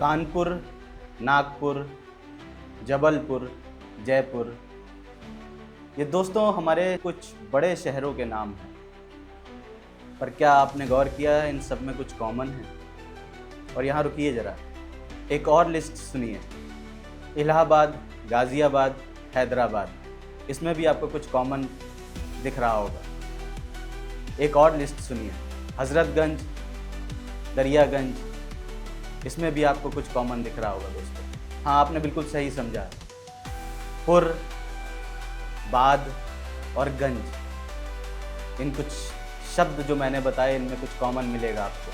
कानपुर, नागपुर, जबलपुर, जयपुर, ये दोस्तों हमारे कुछ बड़े शहरों के नाम हैं। पर क्या आपने गौर किया है इन सब में कुछ कॉमन है? और यहाँ रुकिए ज़रा, एक और लिस्ट सुनिए। इलाहाबाद, गाज़ियाबाद, हैदराबाद, इसमें भी आपको कुछ कॉमन दिख रहा होगा। एक और लिस्ट सुनिए। हज़रतगंज, दरियागंज, इसमें भी आपको कुछ कॉमन दिख रहा होगा दोस्तों। हाँ, आपने बिल्कुल सही समझा। पुर, बाद और गंज, इन कुछ शब्द जो मैंने बताए इनमें कुछ कॉमन मिलेगा आपको।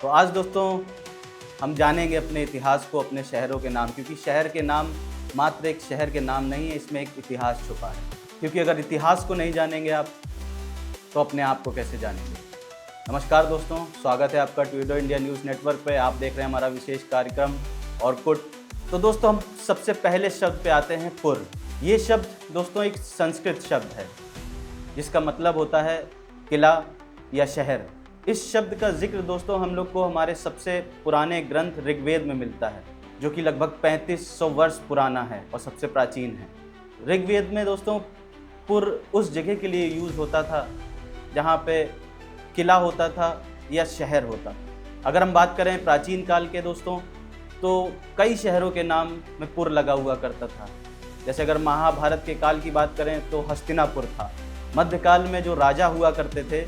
तो आज दोस्तों हम जानेंगे अपने इतिहास को, अपने शहरों के नाम, क्योंकि शहर के नाम मात्र एक शहर के नाम नहीं है, इसमें एक इतिहास छुपा है। क्योंकि अगर इतिहास को नहीं जानेंगे आप तो अपने आप को कैसे जानेंगे। नमस्कार दोस्तों, स्वागत है आपका ट्विडो इंडिया न्यूज़ नेटवर्क पे। आप देख रहे हैं हमारा विशेष कार्यक्रम ऑर्कुट। तो दोस्तों हम सबसे पहले शब्द पे आते हैं, पुर। ये शब्द दोस्तों एक संस्कृत शब्द है जिसका मतलब होता है किला या शहर। इस शब्द का जिक्र दोस्तों हम लोग को हमारे सबसे पुराने ग्रंथ ऋग्वेद में मिलता है, जो कि लगभग 3500 वर्ष पुराना है और सबसे प्राचीन है। ऋग्वेद में दोस्तों पुर उस जगह के लिए यूज़ होता था जहाँ पे किला होता था या शहर होता। अगर हम बात करें प्राचीन काल के दोस्तों, तो कई शहरों के नाम में पुर लगा हुआ करता था। जैसे अगर महाभारत के काल की बात करें तो हस्तिनापुर था। मध्यकाल में जो राजा हुआ करते थे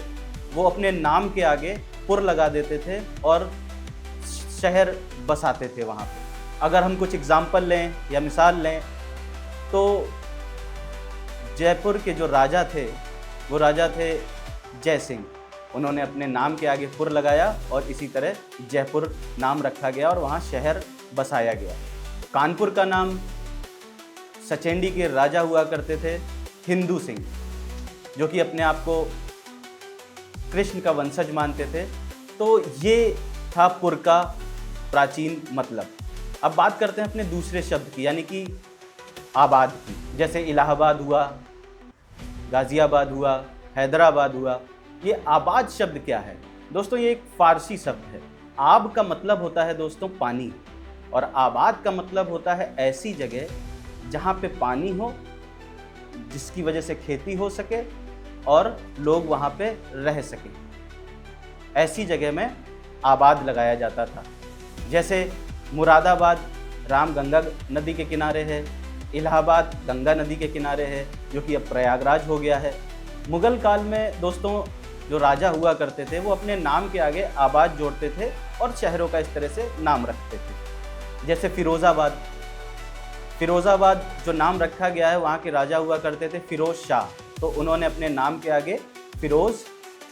वो अपने नाम के आगे पुर लगा देते थे और शहर बसाते थे वहाँ पे। अगर हम कुछ एग्जाम्पल लें या मिसाल लें तो जयपुर के जो राजा थे वो राजा थे जय सिंह। उन्होंने अपने नाम के आगे पुर लगाया और इसी तरह जयपुर नाम रखा गया और वहाँ शहर बसाया गया। कानपुर का नाम सचेंडी के राजा हुआ करते थे हिंदू सिंह, जो कि अपने आप को कृष्ण का वंशज मानते थे। तो ये था पुर का प्राचीन मतलब। अब बात करते हैं अपने दूसरे शब्द की, यानी कि आबाद की। जैसे इलाहाबाद हुआ, गाज़ियाबाद हुआ, हैदराबाद हुआ। ये आबाद शब्द क्या है दोस्तों? ये एक फ़ारसी शब्द है। आब का मतलब होता है दोस्तों पानी, और आबाद का मतलब होता है ऐसी जगह जहाँ पे पानी हो, जिसकी वजह से खेती हो सके और लोग वहाँ पे रह सकें। ऐसी जगह में आबाद लगाया जाता था। जैसे मुरादाबाद रामगंगा नदी के किनारे है, इलाहाबाद गंगा नदी के किनारे है, जो कि अब प्रयागराज हो गया है। मुग़ल काल में दोस्तों जो राजा हुआ करते थे वो अपने नाम के आगे आबाद जोड़ते थे और शहरों का इस तरह से नाम रखते थे। जैसे फ़िरोज़ाबाद जो नाम रखा गया है, वहाँ के राजा हुआ करते थे फ़िरोज़ शाह, तो उन्होंने अपने नाम के आगे फ़िरोज़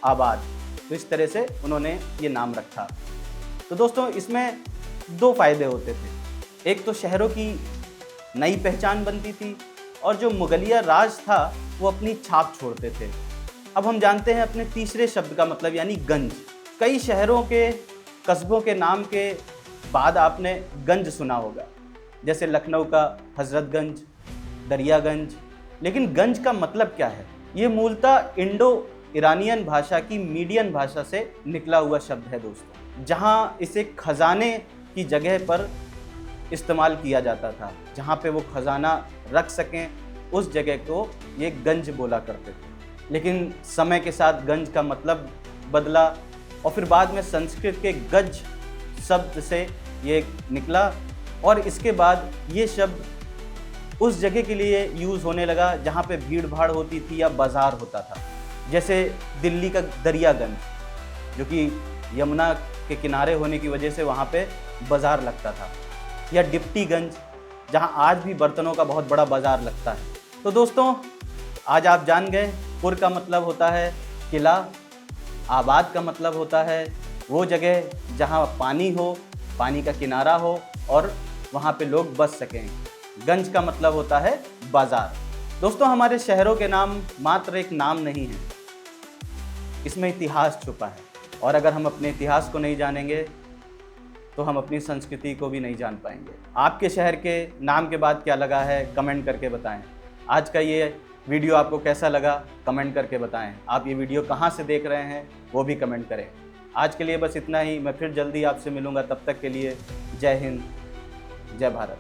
आबाद, तो इस तरह से उन्होंने ये नाम रखा। तो दोस्तों इसमें दो फ़ायदे होते थे। एक तो शहरों की नई पहचान बनती थी और जो मुगलिया राज था वो अपनी छाप छोड़ते थे। अब हम जानते हैं अपने तीसरे शब्द का मतलब, यानी गंज। कई शहरों के, कस्बों के नाम के बाद आपने गंज सुना होगा, जैसे लखनऊ का हज़रतगंज, दरियागंज। लेकिन गंज का मतलब क्या है? ये मूलतः इंडो ईरानियन भाषा की मीडियन भाषा से निकला हुआ शब्द है दोस्तों, जहाँ इसे खजाने की जगह पर इस्तेमाल किया जाता था। जहाँ पे वो खजाना रख सकें उस जगह को ये गंज बोला करते थे। लेकिन समय के साथ गंज का मतलब बदला और फिर बाद में संस्कृत के गज शब्द से ये निकला, और इसके बाद ये शब्द उस जगह के लिए यूज़ होने लगा जहाँ पे भीड़ भाड़ होती थी या बाज़ार होता था। जैसे दिल्ली का दरियागंज, जो कि यमुना के किनारे होने की वजह से वहाँ पे बाज़ार लगता था, या डिप्टीगंज, जहाँ आज भी बर्तनों का बहुत बड़ा बाज़ार लगता है। तो दोस्तों आज आप जान गए, पुर का मतलब होता है किला, आबाद का मतलब होता है वो जगह जहाँ पानी हो, पानी का किनारा हो और वहाँ पे लोग बस सकें। गंज का मतलब होता है बाज़ार। दोस्तों हमारे शहरों के नाम मात्र एक नाम नहीं है, इसमें इतिहास छुपा है, और अगर हम अपने इतिहास को नहीं जानेंगे तो हम अपनी संस्कृति को भी नहीं जान पाएंगे। आपके शहर के नाम के बाद क्या लगा है कमेंट करके बताएं। आज का ये वीडियो आपको कैसा लगा कमेंट करके बताएं। आप ये वीडियो कहाँ से देख रहे हैं वो भी कमेंट करें। आज के लिए बस इतना ही। मैं फिर जल्दी आपसे मिलूँगा, तब तक के लिए जय हिंद, जय भारत।